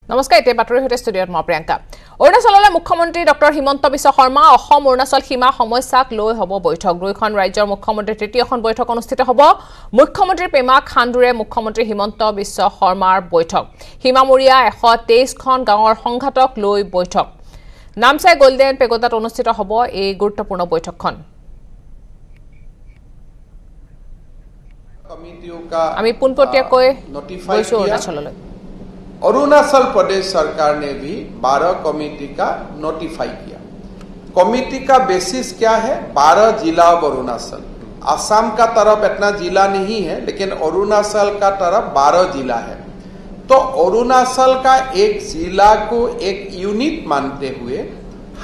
নমস্কাৰ এতিয়া বাতৰি হতে ষ্টুডিঅত মই প্ৰিয়ংকা অৰুণাচললৈ মুখ্যমন্ত্ৰী ডক্টৰ হিমন্ত বিশ্ব শৰ্মা অসম অৰুণাচল সীমা সমস্যাক লৈ হ'ব বৈঠক দুইখন ৰাজ্যৰ মুখ্যমন্ত্ৰীৰ তৃতীয়খন বৈঠক অনুষ্ঠিত হ'ব মুখ্যমন্ত্ৰী পেমা খাণ্ডুৰে মুখ্যমন্ত্ৰী হিমন্ত বিশ্ব শৰ্মাৰ বৈঠক সীমামূৰীয়া 123খন গাঁৱৰ সংঘাতক লৈ বৈঠক নামচাই গোল্ডেন পেগোডাত অনুষ্ঠিত হ'ব এই গুৰুত্বপূৰ্ণ বৈঠকখন আমি পুনপটীয়াকৈ গৈছো অৰুণাচললৈ अरुणाचल प्रदेश सरकार ने भी 12 कमेटी का नोटिफाई किया। कमेटी का बेसिस क्या है? 12 जिला ऑफ अरुणाचल। असम का तरफ इतना जिला नहीं है, लेकिन अरुणाचल का तरफ 12 जिला है। तो अरुणाचल का एक जिला को एक यूनिट मानते हुए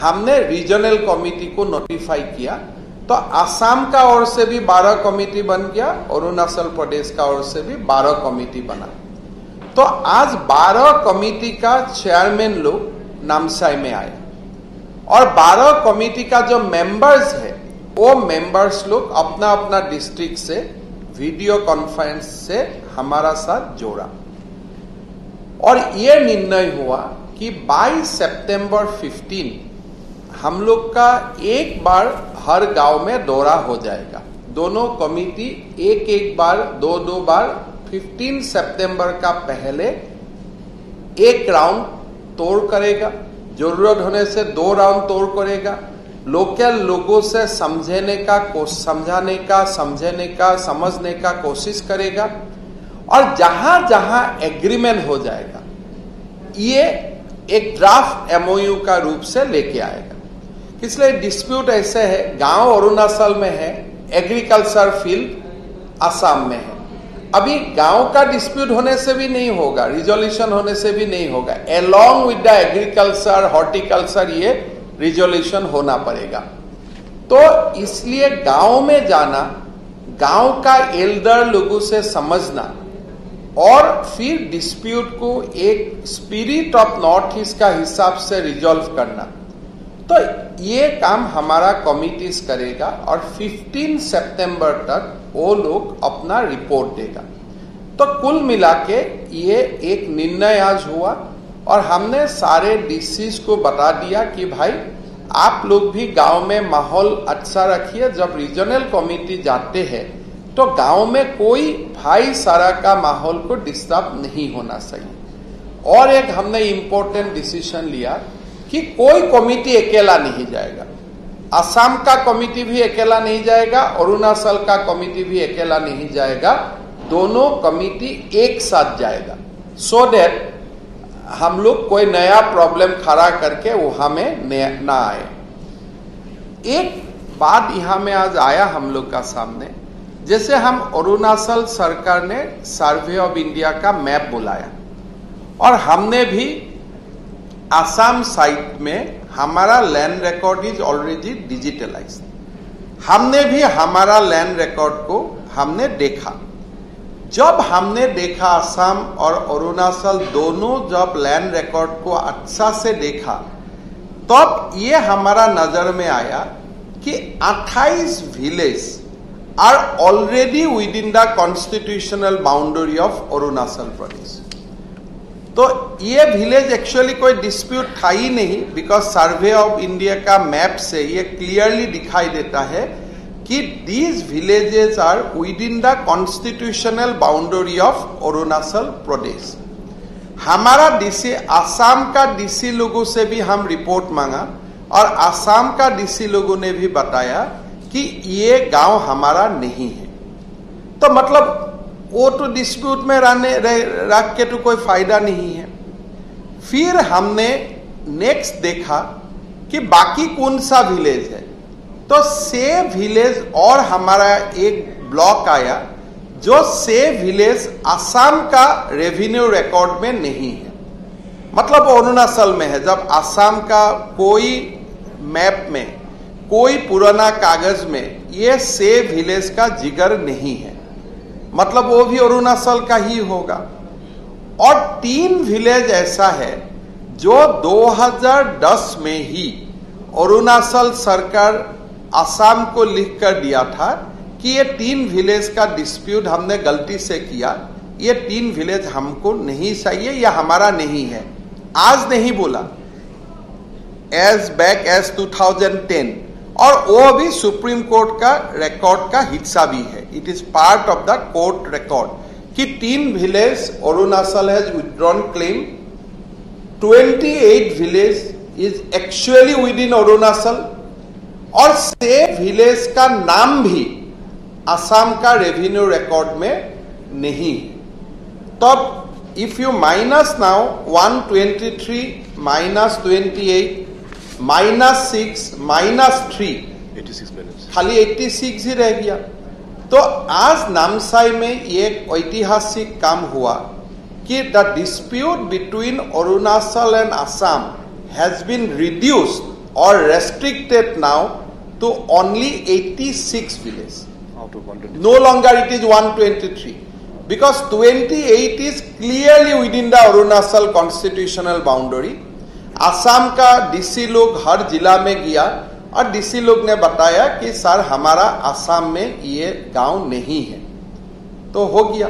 हमने रीजनल कमेटी को नोटिफाई किया। तो असम का ओर से भी 12 कमेटी बन गया, अरुणाचल प्रदेश का ओर से भी 12 कमेटी बना। तो आज 12 कमेटी का चेयरमैन लोग नामसाई में आए और 12 कमेटी का जो मेंबर्स है वो मेंबर्स लोग अपना अपना डिस्ट्रिक्ट से वीडियो कॉन्फ्रेंस से हमारा साथ जोड़ा और ये निर्णय हुआ कि 22 सितंबर 15 हम लोग का एक बार हर गांव में दौरा हो जाएगा। दोनों कमेटी एक बार दो बार 15 सितंबर का पहले एक राउंड तोड़ करेगा, जरूरत होने से 2 राउंड तोड़ करेगा, लोकल लोगों से समझने का समझने का कोशिश करेगा और जहां जहां एग्रीमेंट हो जाएगा ये एक ड्राफ्ट एमओयू का रूप से लेके आएगा। इसलिए डिस्प्यूट ऐसे है, गांव अरुणाचल में है, एग्रीकल्चर फील्ड असम में है। अभी गांव का डिस्प्यूट होने से भी नहीं होगा, रिजोल्यूशन होने से भी नहीं होगा, along with the agriculture horticulture ये रिजोल्यूशन होना पड़ेगा। तो इसलिए गांव में जाना, गांव का एल्डर लोगों से समझना और फिर डिस्प्यूट को एक स्पिरिट ऑफ नॉर्थ ईस्ट का हिसाब से रिजॉल्व करना, तो ये काम हमारा कमिटीज करेगा और 15 सितंबर तक वो लोग अपना रिपोर्ट देगा। तो कुल मिला के ये एक निर्णय आज हुआ और हमने सारे डीसीज को बता दिया कि भाई आप लोग भी गांव में माहौल अच्छा रखिए। जब रीजनल कमेटी जाते हैं तो गांव में कोई भाईचारा का माहौल को डिस्टर्ब नहीं होना चाहिए। और एक हमने इम्पोर्टेंट डिसीजन लिया कि कोई कमेटी अकेला नहीं जाएगा, असम का कमेटी भी अकेला नहीं जाएगा, अरुणाचल का कमेटी भी अकेला नहीं जाएगा, दोनों कमेटी एक साथ जाएगा सो दैट हम लोग कोई नया प्रॉब्लम खड़ा करके वहां में ना आए। एक बात यहां में आज आया हम लोग का सामने, जैसे हम अरुणाचल सरकार ने सर्वे ऑफ इंडिया का मैप बुलाया और हमने भी असम साइट में हमारा land record is already digitalised. हमने भी हमारा लैंड रिकॉर्ड को हमने देखा। जब हमने देखा असम और अरुणाचल दोनों जब लैंड रिकॉर्ड को अच्छा से देखा तब ये हमारा नजर में आया कि 28 village are already within the constitutional boundary of Arunachal Pradesh. तो ये विलेज एक्चुअली कोई डिस्प्यूट था ही नहीं, बिकॉज सर्वे ऑफ इंडिया का मैप से ये क्लियरली दिखाई देता है कि these villages are within the constitutional boundary of Arunachal Pradesh. हमारा डीसी असम का डीसी लोगों से भी हम रिपोर्ट मांगा और असम का डीसी लोगों ने भी बताया कि ये गांव हमारा नहीं है। तो मतलब वो तो डिस्प्यूट में रख के तो कोई फायदा नहीं है। फिर हमने नेक्स्ट देखा कि बाकी कौन सा विलेज है, तो से विलेज और हमारा एक ब्लॉक आया जो से विलेज असम का रेवेन्यू रिकॉर्ड में नहीं है, मतलब अरुणाचल में है। जब असम का कोई मैप में कोई पुराना कागज में ये से विलेज का जिक्र नहीं है, मतलब वो भी अरुणाचल का ही होगा। और 3 विलेज ऐसा है जो 2010 में ही अरुणाचल सरकार असम को लिख कर दिया था कि ये 3 विलेज का डिस्प्यूट हमने गलती से किया, ये 3 विलेज हमको नहीं चाहिए या हमारा नहीं है। आज नहीं बोला, एज बैक एज 2010, और वो भी सुप्रीम कोर्ट का रिकॉर्ड का हिस्सा भी है। It is part of the court record कि 3 village Arunachal has withdrawn claim, 28 village is actually with in Arunachal, और से विलेज का नाम भी असम का रेवेन्यू रिकॉर्ड में नहीं। तब if you minus now 123 minus 28 minus 6 minus 3, 86 minutes, खाली 86 ही रह गया। तो आज नामसाई में ये ऐतिहासिक काम हुआ कि the dispute between Arunachal and Assam has been reduced और restricted now to only 86 villages. out of 120. No longer it is 123, because 28 is clearly within the Arunachal constitutional boundary. Assam का डीसी लोग हर जिला में गया और डीसी लोग ने बताया कि सर हमारा असम में ये गांव नहीं है, तो हो गया।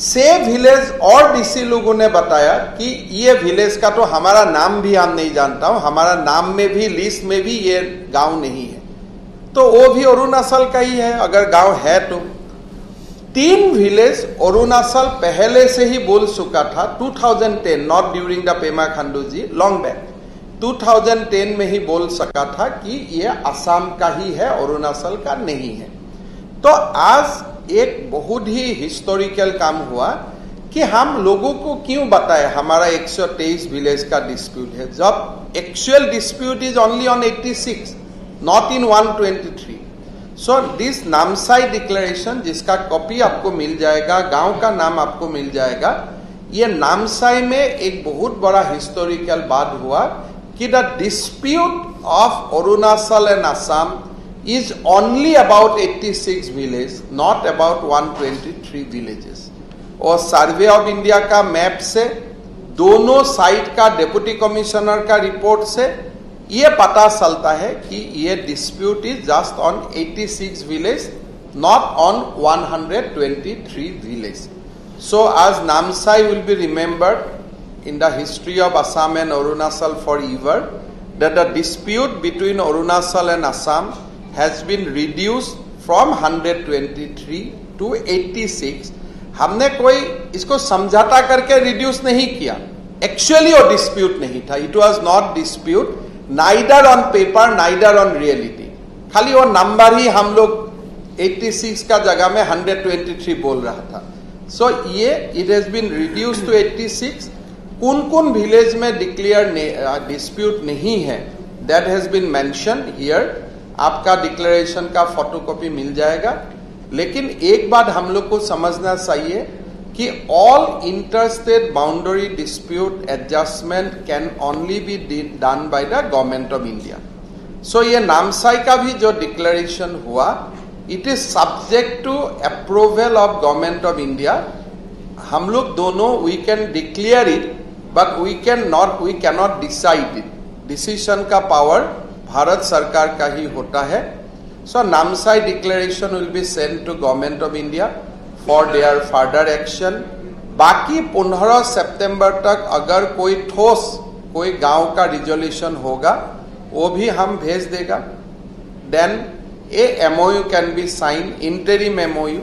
से विलेज और डीसी लोगों ने बताया कि ये विलेज का तो हमारा नाम भी हम नहीं जानता हूं, हमारा नाम में भी लिस्ट में भी ये गांव नहीं है, तो वो भी अरुणाचल का ही है अगर गांव है तो। 3 विलेज अरुणाचल पहले से ही बोल चुका था 2010, not during the Pema Khandu ji, long back 2010 में ही बोल सका था कि ये असम का ही है, अरुणाचल का नहीं है। तो आज एक बहुत ही हिस्टोरिकल काम हुआ कि हम लोगों को क्यों बताए हमारा 123 विलेज का डिस्प्यूट है, जब actual dispute is only on 86, not in 123। So this Namsai declaration, जिसका कॉपी आपको मिल जाएगा, गांव का नाम आपको मिल जाएगा, ये नामसाई में एक बहुत बड़ा हिस्टोरिकल बात हुआ कि the dispute of Arunachal and Assam is only about 86 villages, not about 123 villages. और सर्वे ऑफ इंडिया का मैप से, दोनों साइड का डिप्टी कमिश्नर का रिपोर्ट से ये पता चलता है कि ये dispute is just on 86 village, not on 123 village. So आज Namsai will be remembered in the history of Assam and Arunachal forever, that the dispute between Arunachal and Assam has been reduced from 123 to 86. हमने कोई इसको समझौता करके रिड्यूस नहीं किया, एक्चुअली वो dispute नहीं था, it was not dispute, neither on paper neither on reality, खाली वो नंबर ही हम लोग 86 का जगह में 123 बोल रहा था. सो ये it has been reduce to 86. कौन कौन विलेज में डिक्लेयर डिस्प्यूट नहीं है, that has been mention here. आपका डिक्लेरेशन का फोटोकॉपी मिल जाएगा. लेकिन एक बात हम लोग को समझना चाहिए कि all interstate boundary dispute adjustment can only be done by the government of India. So ये नामसाई का भी जो डिक्लेरेशन हुआ, it is subject to approval of government of India. हम लोग दोनों we can declare it, but we can not decide it. Decision का power Bharat सरकार का ही होता है. So Namsai declaration will be send to government of India for their further action. बाकी 15 सितंबर तक अगर कोई ठोस कोई गांव का रिजोल्यूशन होगा वो भी हम भेज देगा. Then a MOU can be sign, interim MOU.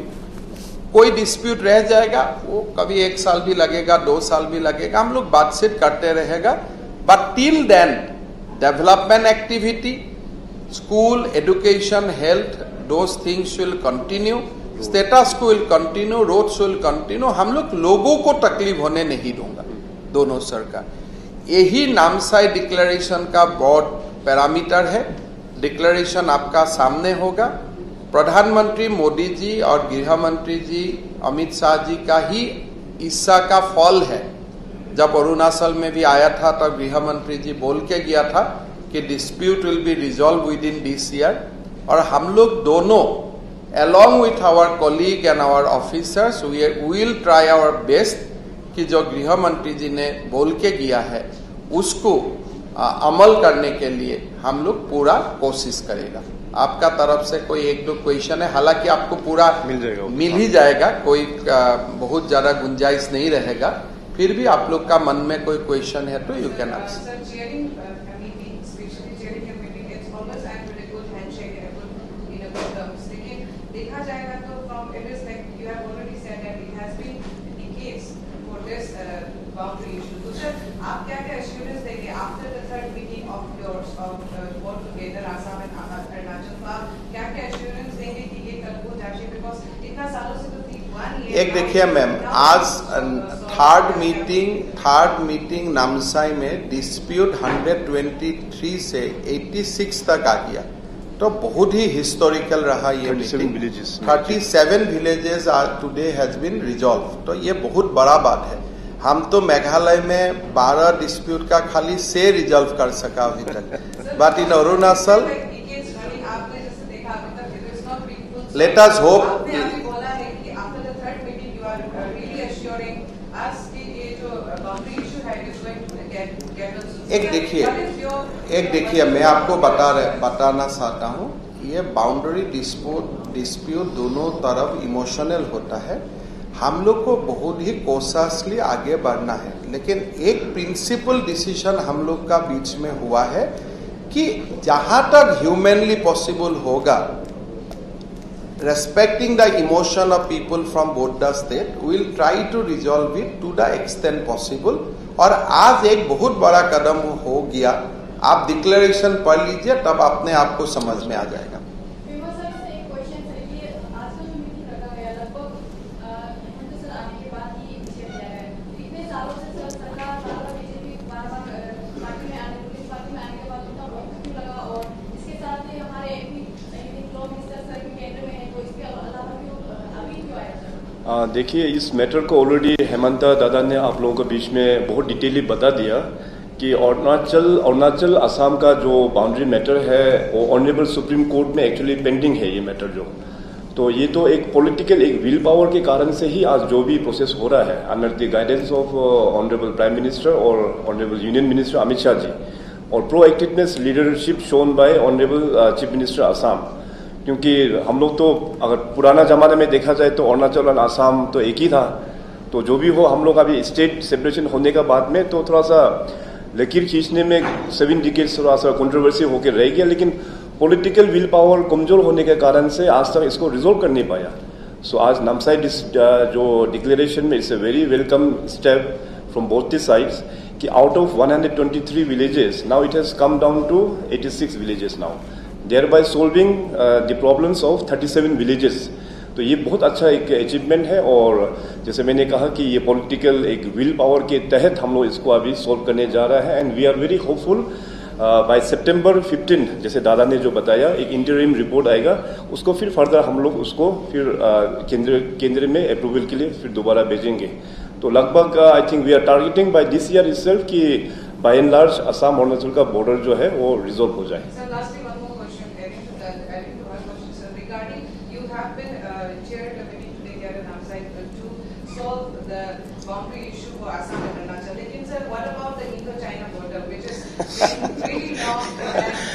कोई डिस्प्यूट रह जाएगा, वो कभी 1 साल भी लगेगा, 2 साल भी लगेगा, हम लोग बातचीत करते रहेगा. But till then development activity, school, education, health, those things will continue. Status quo will continue, roads will continue. हम लोगों को तकलीफ होने नहीं दूंगा, दोनों सरकार. यही नामसाई डिक्लेरेशन का बहुत पैरामीटर है. डिक्लेरेशन आपका सामने होगा. प्रधानमंत्री मोदी जी और गृह मंत्री जी अमित शाह जी का ही इच्छा का फल है. जब अरुणाचल में भी आया था तब गृह मंत्री जी बोल के गया था कि dispute will be resolve with in this year. और हम लोग दोनों along with our colleague and our officers we will try our best कि जो गृह मंत्री जी ने बोल के गया है उसको अमल करने के लिए हम लोग पूरा कोशिश करेगा. आपका तरफ से कोई 1-2 क्वेश्चन है, हालांकि आपको पूरा मिल ही जाएगा, कोई बहुत ज्यादा गुंजाइश नहीं रहेगा. फिर भी आप लोग का मन में कोई क्वेश्चन है तो यू कैन आस्क। देखा जाएगा तो from it is like you have already said that it has been the case for this boundary issue. तो सर आप क्या assurance देंगे after the third meeting of yours of both together Assam and Arunachal, तो आप क्या assurance देंगे कि ये कल हो जाए because इतना सालों से तो थी 1 year। एक देखिए मैम, आज थर्ड मीटिंग नामसाई में डिस्प्यूट 123 से 86 तक आ गया, तो बहुत ही हिस्टोरिकल रहा ये meeting. 37 villages today has been resolve, तो ये बहुत बड़ा बात है। हम तो मेघालय में 12 डिस्प्यूट का खाली से रिजॉल्व कर सका अभी तक, but in Arunachal let us hope. एक देखिए मैं आपको बताना चाहता हूँ, ये बाउंड्री डिस्प्यूट दोनों तरफ इमोशनल होता है। हम लोग को बहुत ही कॉशियसली आगे बढ़ना है, लेकिन एक प्रिंसिपल डिसीजन हम लोग का बीच में हुआ है कि जहां तक ह्यूमनली पॉसिबल होगा, respecting the emotion of people from both the state, we will try to resolve it to the extent possible। और आज एक बहुत बड़ा कदम हो गया, आप डिक्लेरेशन पढ़ लीजिए तब अपने आप को समझ में आ जाएगा। देखिए, इस मैटर को ऑलरेडी हेमंता दादा ने आप लोगों के बीच में बहुत डिटेली बता दिया कि अरुणाचल असम का जो बाउंड्री मैटर है वो ऑनरेबल सुप्रीम कोर्ट में एक्चुअली पेंडिंग है ये मैटर जो। तो ये तो एक पॉलिटिकल एक विल पावर के कारण से ही आज जो भी प्रोसेस हो रहा है under the guidance of honourable prime minister और honourable union minister Amit Shah ji, और proactiveness leadership shown by honourable chief minister Assam. क्योंकि हम लोग तो अगर पुराना जमाने में देखा जाए तो अरुणाचल और आसाम तो एक ही था, तो जो भी हो हम लोग अभी स्टेट सेपरेशन होने का बाद में तो थोड़ा सा लकीर खींचने में 7 डिकेड्स थोड़ा सा कंट्रोवर्सी होकर रह गया, लेकिन पॉलिटिकल विल पावर कमजोर होने के कारण से आज तक इसको रिजोल्व कर नहीं पाया। सो आज नामसाई जो डिक्लेरेशन में it's a very welcome step from both the sides कि out of 123 villages now it has come down to 86 villages now, thereby solving the problems of 37 villages। तो ये बहुत अच्छा एक अचीवमेंट है, और जैसे मैंने कहा कि ये पॉलिटिकल एक विल पावर के तहत हम लोग इसको अभी सोल्व करने जा रहे हैं, and we are very hopeful by September 15 जैसे दादा ने जो बताया एक इंटरिम रिपोर्ट आएगा, उसको फिर फर्दर हम लोग उसको फिर केंद्र में अप्रूवल के लिए फिर दोबारा भेजेंगे। तो लगभग I think we are targeting by this year itself कि by and large Assam Arunachal का बॉर्डर जो है वो रिजोल्व हो जाए। boundary issue for Assam and Arunachal. Lekin sir, what about the Indo-China border, which is really long,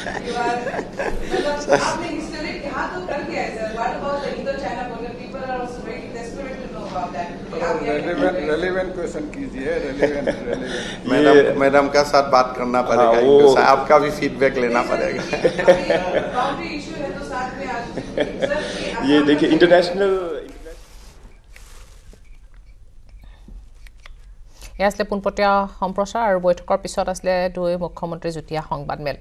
and you are, मतलब आपने historic यहाँ तो कर दिया है sir. What about the Indo-China border? People are also very desperate to know about that. Relevant question कीजिए, relevant. Madam का साथ बात करना पड़ेगा, आपका भी फीडबैक लेना पड़ेगा। Boundary issue है तो साथ में आज ये देखिए इंटरनेशनल এয়া আসলে পোনপটীয়া সম্প্ৰচাৰ আৰু বৈঠকৰ পিছত আসলে দুই মুখ্যমন্ত্ৰী যুটীয়া সংবাদমেল।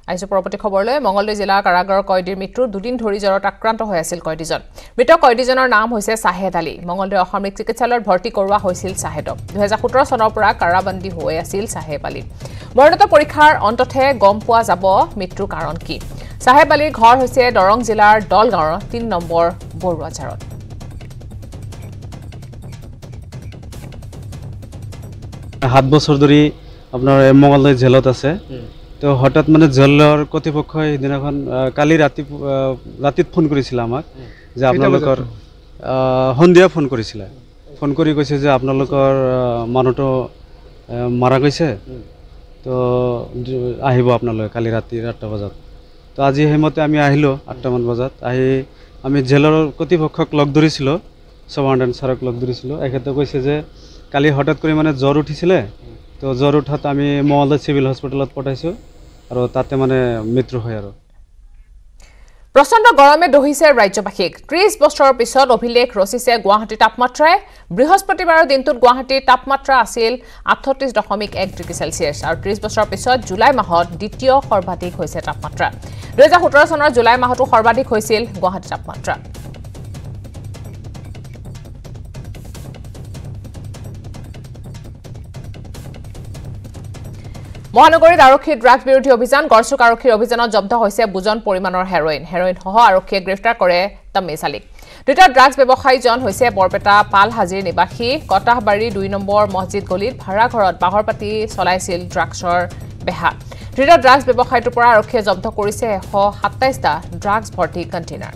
আহিছে পৰৱৰ্তী খবৰলৈ। মঙ্গলদৈ জিলা কাৰাগাৰৰ কয়দীৰ মৃত্যু, দুদিন ধৰি জ্বৰত আক্ৰান্ত হৈ আছিল কয়দীজন। মৃত কয়দীজনৰ নাম হৈছে চাহেদ আলী। মঙ্গলদৈ অসামৰিক চিকিৎসালয়ত ভৰ্তি কৰোৱা হৈছিল চাহেদক। 2017 চনৰ পৰা কাৰাবন্দী হৈ আছিল চাহেব আলী। মৰণোত্তৰ পৰীক্ষাৰ অন্ততহে গম পোৱা যাব মৃত্যুৰ কাৰণ কি। চাহেব আলীৰ ঘৰ হৈছে দৰং জিলাৰ দলগাঁৱৰ 3 নম্বৰ বৰুৱাঝাৰত। 7 বছৰ ধৰি আপোনাৰ মঙ্গলদৈ জেলত আছে। তো হঠাৎ মানে জেলৰ কৰ্তৃপক্ষই দিনাখন কালি ৰাতিত ফোন কৰিছিল আমাক যে আপোনালোকৰ সন্ধিয়া ফোন কৰিছিল। ফোন কৰি কৈছে যে আপোনালোকৰ মানুহটো মাৰা গৈছে, তো আহিব আপোনালোকে কালি ৰাতি 8টা বজাত। তো আজি সেইমতে আমি আহিলোঁ 8টামান বজাত। আহি আমি জেলৰ কৰ্তৃপক্ষক লগ ধৰিছিলোঁ, সুপাৰিনটেণ্ডেণ্ট ছাৰক লগ ধৰিছিলোঁ। এখেতে কৈছে যে কালি হঠাৎ কৰি মানে জ্বৰ উঠিছিলে তো জ্বৰ উঠাত আমি মঙলদৈ চিভিল হস্পিটেলত পঠাইছোঁ আৰু তাতে মানে মৃত্যু হয় আৰু প্ৰচণ্ড গৰমে দহিছে ৰাজ্যবাসীক 30 বছৰৰ পিছত অভিলেখ ৰচিছে গুৱাহাটীৰ তাপমাত্ৰাই বৃহস্পতিবাৰৰ দিনটোত গুৱাহাটীৰ তাপমাত্ৰা আছিল 38.1 ডিগ্ৰী সেলসিয়াছ আৰু 30 বছৰৰ পিছত জুলাই মাহত দ্বিতীয় সৰ্বাধিক হৈছে তাপমাত্ৰা 2017 চনৰ জুলাই মাহতো সৰ্বাধিক হৈছিল গুৱাহাটীৰ তাপমাত্ৰা মহানগৰীত আৰক্ষীৰ ড্ৰাগছ বিৰোধী অভিযান গড়চুক আৰক্ষীৰ অভিযানত জব্দ হৈছে বুজন পৰিমাণৰ হেৰোইন সহ আৰক্ষীয়ে গ্ৰেপ্তাৰ কৰে তামিজ আলীক দুটা ড্ৰাগছ ব্যৱসায়ীজন হৈছে বৰপেটা পালহাজিৰ নিবাসী কটাহবাৰী 2 নম্বৰ মছজিদ গলিত ভাড়া ঘৰত বাহৰ পাতি চলাইছিল ড্ৰাগছৰ বেহা দুটা ড্ৰাগছ ব্যৱসায়ীটোৰ পৰা আৰক্ষীয়ে জব্দ কৰিছে 127টা ড্ৰাগছ ভৰ্তি কণ্টেইনাৰ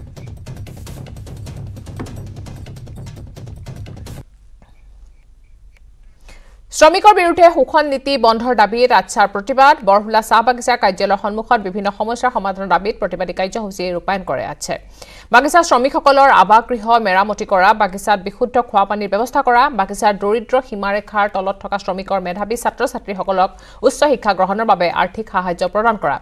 শ্ৰমিকৰ বিৰুদ্ধে শোষণ নীতি বন্ধৰ দাবীত আচ্ছাৰ প্ৰতিবাদ বৰহুলা চাহ বাগিচাৰ কাৰ্যালয়ৰ সন্মুখত বিভিন্ন সমস্যাৰ সমাধানৰ দাবীত প্ৰতিবাদী কাৰ্যসূচী ৰূপায়ণ কৰে আছে বাগিচাৰ শ্ৰমিকসকলৰ আৱাসগৃহ মেৰামতি কৰা বাগিচাত বিশুদ্ধ খোৱা পানীৰ ব্যৱস্থা কৰা বাগিচাৰ দৰিদ্ৰ সীমাৰেখাৰ তলত থকা শ্ৰমিকৰ মেধাৱী ছাত্ৰ-ছাত্ৰীসকলক উচ্চ শিক্ষা গ্ৰহণৰ বাবে আৰ্থিক সাহায্য প্ৰদান কৰা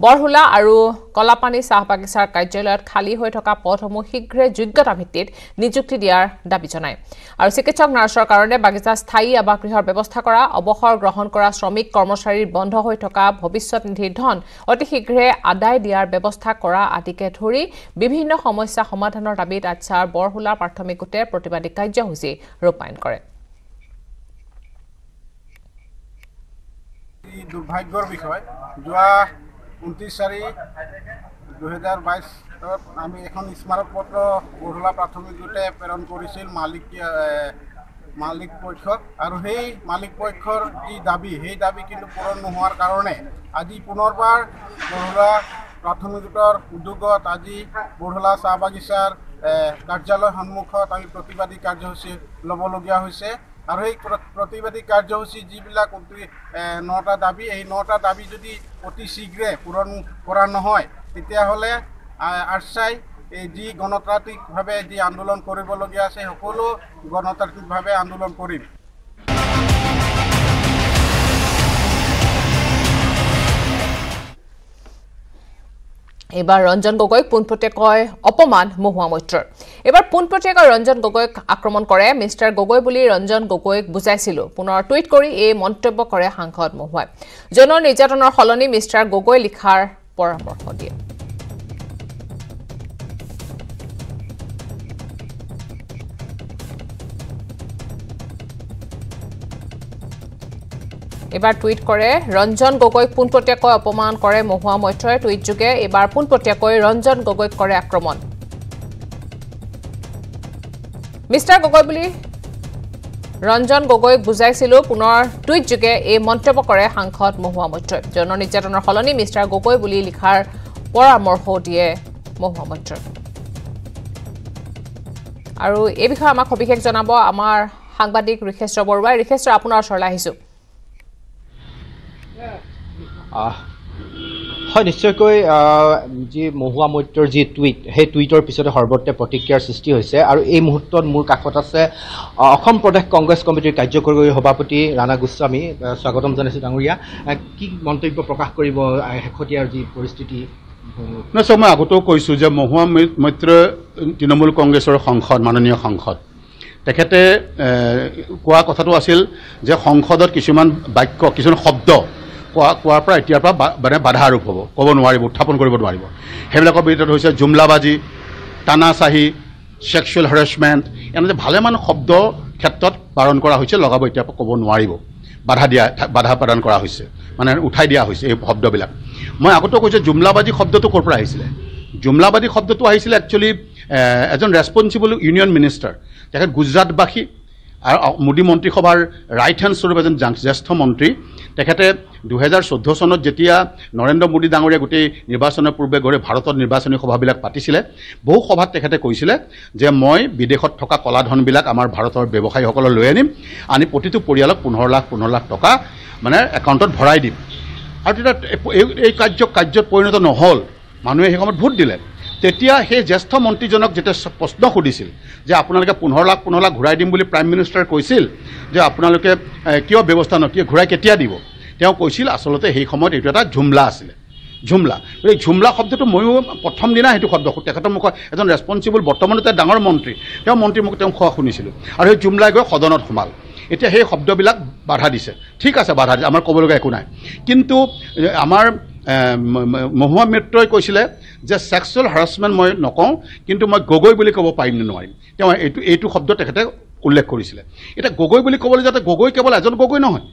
বৰহুলা আৰু কলাপানী চাহ বাগিচাৰ কাৰ্যালয়ত খালী হৈ থকা পদসমূহ শীঘ্ৰে যোগ্যতা ভিত্তিত নিযুক্তি দিয়াৰ দাবী জনায় আৰু চিকিৎসক নাৰ্ছৰ কাৰণে বাগিচা স্থায়ী আৱাসগৃহৰ ব্যৱস্থা কৰা অৱসৰ গ্ৰহণ কৰা শ্ৰমিক কৰ্মচাৰীৰ বন্ধ হৈ থকা ভৱিষ্যত নিধিৰ ধন অতি শীঘ্ৰে আদায় দিয়াৰ ব্যৱস্থা কৰা আদিকে ধৰি বিভিন্ন সমস্যা সমাধানৰ দাবীত আচ্ছাৰ বৰহুলা প্ৰাথমিক গোটে প্ৰতিবাদী কাৰ্যসূচী ৰূপায়ণ কৰে দুৰ্ভাগ্যৰ বিষয় যোৱা 29/4/2022 আমি এখন স্মাৰক পত্ৰ বৰহুলা প্ৰাথমিক গোটে প্ৰেৰণ কৰিছিল মালিক পক্ষক আৰু সেই মালিক পক্ষৰ যি দাবী সেই দাবী কিন্তু পূৰণ নোহোৱাৰ কাৰণে আজি পুনৰবাৰ বৰহুলা প্ৰাথমিক গোটৰ উদ্যোগত আজি বৰহুলা চাহ বাগিচাৰ কাৰ্যালয় সন্মুখত আমি প্ৰতিবাদী কাৰ্যসূচী ল'বলগীয়া হৈছে আৰু এই প্ৰতিবাদী কাৰ্যসূচী যিবিলাক 9টা দাবী এই 9টা দাবী যদি অতি শীঘ্ৰে পূৰণ কৰা নহয় তেতিয়াহ'লে আৰচাই যি গণতান্ত্ৰিকভাৱে যি আন্দোলন কৰিবলগীয়া আছে সকলো গণতান্ত্ৰিকভাৱে আন্দোলন কৰিম এবাৰ ৰঞ্জন গগৈক পোনপটীয়াকৈ অপমান মহুৱা মৈত্ৰৰ এবাৰ পোনপটীয়াকৈ ৰঞ্জন গগৈক আক্ৰমণ কৰে মিষ্টাৰ গগৈ বুলি ৰঞ্জন গগৈক বুজাইছিলো পুনৰ টুইট কৰি এই মন্তব্য কৰে সাংসদ মহুৱাই যৌন নিৰ্যাতনৰ সলনি মিষ্টাৰ গগৈ লিখাৰ পৰামৰ্শ দিয়ে এবাৰ টুইট কৰে ৰঞ্জন গগৈক পোনপটীয়াকৈ অপমান কৰে মহুৱা মৈত্ৰই টুইট যোগে এবাৰ পোনপটীয়াকৈ ৰঞ্জন গগৈক কৰে আক্ৰমণ মিষ্টাৰ গগৈ বুলি ৰঞ্জন গগৈক বুজাইছিলো পুনৰ টুইট যোগে এই মন্তব্য কৰে সাংসদ মহুৱা মৈত্ৰই যৌন নিৰ্যাতনৰ সলনি মিষ্টাৰ গগৈ বুলি লিখাৰ পৰামৰ্শ দিয়ে মহুৱা মৈত্ৰই আৰু এই বিষয়ে আমাক সবিশেষ জনাব আমাৰ সাংবাদিক ঋষেশ্বৰ বৰুৱাই ঋষেশ্বৰ আপোনাৰ ওচৰলৈ আহিছো হয় নিশ্চয়কৈ যি মহুৱা মৈত্ৰৰ যি টুইট সেই টুইটৰ পিছতে সৰ্বত্ৰে প্ৰতিক্ৰিয়াৰ সৃষ্টি হৈছে আৰু এই মুহূৰ্তত মোৰ কাষত আছে অসম প্ৰদেশ কংগ্ৰেছ কমিটিৰ কাৰ্যকৰী সভাপতি ৰাণা গোস্বামী স্বাগতম জনাইছোঁ ডাঙৰীয়া কি মন্তব্য প্ৰকাশ কৰিব শেহতীয়াৰ যি পৰিস্থিতি নিশ্চয় মই আগতেও কৈছোঁ যে মহুৱা মৈত্ৰ তৃণমূল কংগ্ৰেছৰ সাংসদ মাননীয় সাংসদ তেখেতে কোৱা কথাটো আছিল যে সংসদত কিছুমান বাক্য কিছুমান শব্দ কোৱাৰ পৰা এতিয়াৰ পৰা মানে বাধা আৰোপ হ'ব ক'ব নোৱাৰিব উত্থাপন কৰিব নোৱাৰিব সেইবিলাকৰ ভিতৰত হৈছে জুমলাবাজি টানাচাহী ছেক্সুৱেল হেৰাছমেণ্ট এনে ভালেমান শব্দ ক্ষেত্ৰত বাৰণ কৰা হৈছে লগাব এতিয়াৰ পৰা ক'ব নোৱাৰিব বাধা প্ৰদান কৰা হৈছে মানে উঠাই দিয়া হৈছে এই শব্দবিলাক মই আগতেও কৈছোঁ জুমলাবাজি শব্দটো ক'ৰ পৰা আহিছিলে জুমলাবাজি শব্দটো আহিছিলে একচুৱেলি এজন ৰেছপনচিবল ইউনিয়ন মিনিষ্টাৰ তেখেত গুজৰাটবাসী আৰু মোদী মন্ত্ৰীসভাৰ ৰাইট হেণ্ড স্বৰূপ এজন জ্যেষ্ঠ মন্ত্ৰী তেখেতে 2014 চনত যেতিয়া নৰেন্দ্ৰ মোদী ডাঙৰীয়া গোটেই নিৰ্বাচনৰ পূৰ্বে গৈ ভাৰতত নিৰ্বাচনী সভাবিলাক পাতিছিলে বহু সভাত তেখেতে কৈছিলে যে মই বিদেশত থকা কলাধনবিলাক আমাৰ ভাৰতৰ ব্যৱসায়ীসকলক লৈ আনি প্ৰতিটো পৰিয়ালক 15 লাখ টকা মানে একাউণ্টত ভৰাই দিম আৰু তেতিয়া এই কাৰ্যত পৰিণত নহ'ল মানুহে সেই সময়ত ভোট দিলে তেতিয়া সেই জ্যেষ্ঠ মন্ত্ৰীজনক যেতিয়া প্ৰশ্ন সুধিছিল যে আপোনালোকে 15 লাখ ঘূৰাই দিম বুলি প্ৰাইম মিনিষ্টাৰে কৈছিল যে আপোনালোকে কিয় ব্যৱস্থা নকৰে ঘূৰাই কেতিয়া দিব তেওঁ কৈছিল আচলতে সেই সময়ত এইটো এটা ঝুমলা আছিলে ঝুমলা এই ঝুমলা শব্দটো ময়ো প্ৰথম দিনা সেইটো শব্দ তেখেতৰ মুখত এজন ৰেছপন্সিবল বৰ্তমান এটা ডাঙৰ মন্ত্ৰী তেওঁ মন্ত্ৰীৰ মুখত তেওঁ কোৱা শুনিছিলোঁ আৰু সেই ঝুমলাই গৈ সদনত সোমাল এতিয়া সেই শব্দবিলাক বাধা দিছে ঠিক আছে বাধা দিছে আমাৰ ক'বলগীয়া একো নাই কিন্তু আমাৰ মহুৱা মৈত্ৰই কৈছিলে যে ছেক্সুৱেল হাৰাছমেণ্ট মই নকওঁ কিন্তু মই গগৈ বুলি ক'ব পাৰিম নে নোৱাৰিম তেওঁ এইটো শব্দ তেখেতে উল্লেখ কৰিছিলে এতিয়া গগৈ বুলি ক'বলৈ যাতে গগৈ কেৱল এজন গগৈ নহয়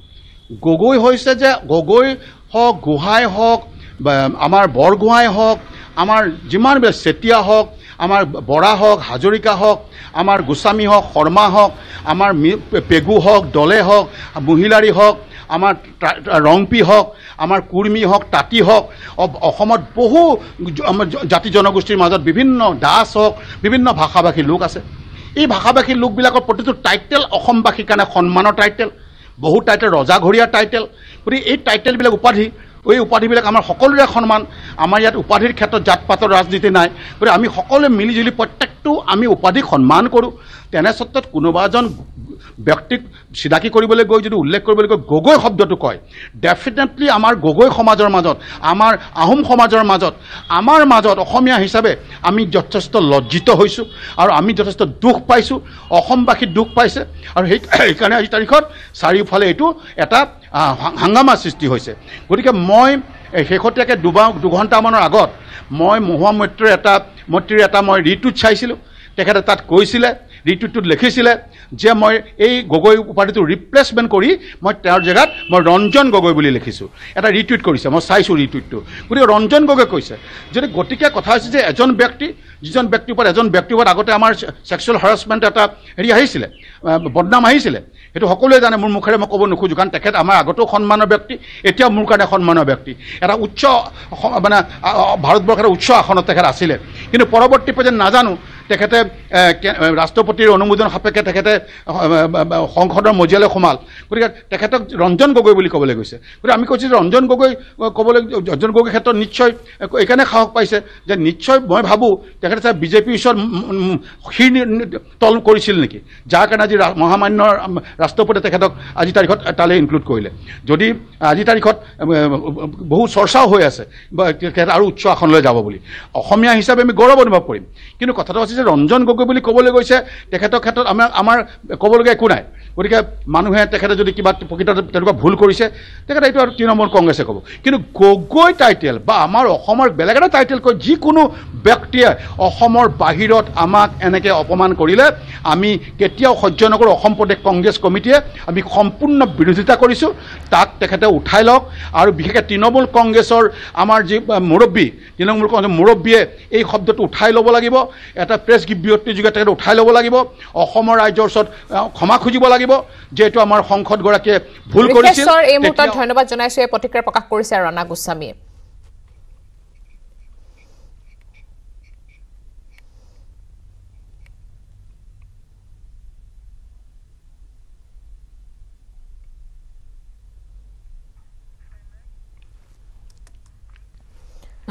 গগৈ হৈছে যে গগৈ হওক গোহাঁই হওক বা আমাৰ বৰগোহাঁই হওক আমাৰ যিমানবিলাক চেতিয়া হওক আমাৰ বৰা হওক হাজৰিকা হওক আমাৰ গোস্বামী হওক শৰ্মা হওক আমাৰ পেগু হওক দলে হওক মহিলাৰী হওক আমাৰ ৰংপি হওক আমাৰ কুৰ্মী হওক তাঁতী হওক অসমত বহু জাতি জনগোষ্ঠীৰ মাজত বিভিন্ন দাস হওক বিভিন্ন ভাষাভাষী লোক আছে এই ভাষাভাষী লোকবিলাকৰ প্ৰতিটো টাইটেল অসমবাসীৰ কাৰণে সন্মানৰ টাইটেল বহু টাইটেল ৰজাঘৰীয়া টাইটেল গতিকে এই টাইটেলবিলাক উপাধি এই উপাধিবিলাক আমাৰ সকলোৰে সন্মান আমাৰ ইয়াত উপাধিৰ ক্ষেত্ৰত জাত পাতৰ ৰাজনীতি নাই গতিকে আমি সকলোৱে মিলিজুলি প্ৰত্যেকটো আমি উপাধিক সন্মান কৰোঁ তেনে ক্ষেত্ৰত কোনোবা এজন ব্যক্তিক চিনাকি কৰিবলৈ গৈ যদি উল্লেখ কৰিবলৈ গৈ গগৈ শব্দটো কয় ডেফিনেটলি আমাৰ গগৈ সমাজৰ মাজত আমাৰ আহোম সমাজৰ মাজত আমাৰ মাজত অসমীয়া হিচাপে আমি যথেষ্ট লজ্জিত হৈছোঁ আৰু আমি যথেষ্ট দুখ পাইছোঁ অসমবাসী দুখ পাইছে আৰু সেইকাৰণে আজি তাৰিখত চাৰিওফালে এইটো এটা হাংগামা সৃষ্টি হৈছে গতিকে মই শেহতীয়াকৈ দুঘণ্টামানৰ আগত মই মহুৱা মৈত্ৰীৰ এটা মই ৰিটুইট চাইছিলোঁ তেখেতে তাত কৈছিলে ৰিটুইটটোত লিখিছিলে যে মই এই গগৈ উপাধিটো ৰিপ্লেচমেণ্ট কৰি মই তেওঁৰ জেগাত মই ৰঞ্জন গগৈ বুলি লিখিছোঁ এটা ৰিটুইট কৰিছে মই চাইছোঁ ৰিটুইটটো গতিকে ৰঞ্জন গগৈ কৈছে যদি গতিকে কথা হৈছে যে এজন ব্যক্তি যিজন ব্যক্তিৰ ওপৰত আগতে আমাৰ ছেক্সুৱেল হাৰাছমেণ্ট এটা আহিছিলে বদনাম আহিছিলে সেইটো সকলোৱে জানে মোৰ মুখেৰে মই ক'ব নোখোজোঁ কাৰণ তেখেত আমাৰ আগতেও সন্মানৰ ব্যক্তি এতিয়াও মোৰ কাৰণে সন্মানৰ ব্যক্তি এটা উচ্চ মানে ভাৰতবৰ্ষৰ উচ্চ আসনত তেখেত আছিলে কিন্তু পৰৱৰ্তী পৰ্যায়ত নাজানো তেখেতে ৰাষ্ট্ৰপতিৰ অনুমোদন সাপেক্ষে তেখেতে সংসদৰ মজিয়ালৈ সোমাল গতিকে তেখেতক ৰঞ্জন গগৈ বুলি ক'বলৈ গৈছে গতিকে আমি কৈছোঁ যে ৰঞ্জন গগৈ ক্ষেত্ৰত নিশ্চয় এইকাৰণে সাহস পাইছে যে নিশ্চয় মই ভাবোঁ তেখেতে চাই বিজেপিৰ ওচৰত শিৰ তল কৰিছিল নেকি যাৰ কাৰণে আজি মহামান্য ৰাষ্ট্ৰপতিয়ে তেখেতক আজি তাৰিখত তালৈ ইনক্লুড কৰিলে যদি আজি তাৰিখত বহু চৰ্চাও হৈ আছে বা তেখেত আৰু উচ্চ আসনলৈ যাব বুলি অসমীয়া হিচাপে আমি গৌৰৱ অনুভৱ কৰিম কিন্তু কথাটো আছে যে ৰঞ্জন গগৈ বুলি ক'বলৈ গৈছে তেখেতৰ ক্ষেত্ৰত আমাৰ ক'বলগীয়া একো নাই গতিকে মানুহে তেখেতে যদি কিবা প্ৰকৃততে তেনেকুৱা ভুল কৰিছে তেখেতে এইটো আৰু তৃণমূল কংগ্ৰেছে ক'ব কিন্তু গগৈ টাইটেল বা আমাৰ অসমৰ বেলেগ এটা টাইটেল কৈ যিকোনো ব্যক্তিয়ে অসমৰ বাহিৰত আমাক এনেকৈ অপমান কৰিলে আমি কেতিয়াও সহ্য নকৰোঁ অসম প্ৰদেশ কংগ্ৰেছ কমিটিয়ে আমি সম্পূৰ্ণ বিৰোধিতা কৰিছোঁ তাক তেখেতে উঠাই লওক আৰু বিশেষকৈ তৃণমূল কংগ্ৰেছৰ আমাৰ যি তৃণমূল কংগ্ৰেছৰ মুৰব্বীয়ে এই শব্দটো উঠাই ল'ব লাগিব এটা প্ৰেছ বিবৃতিৰ যোগে তেখেতে উঠাই ল'ব লাগিব অসমৰ ৰাইজৰ ওচৰত ক্ষমা খুজিব লাগিব যে এইটো আমাৰ সংসদগৰাকীয়ে ভুল কৰিছিল এই মুহূৰ্তত ধন্যবাদ জনাইছোঁ এই প্ৰতিক্ৰিয়া প্ৰকাশ কৰিছে ৰাণা গোস্বামীয়ে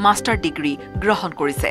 মাষ্টাৰ ডিগ্ৰী গ্ৰহণ কৰিছে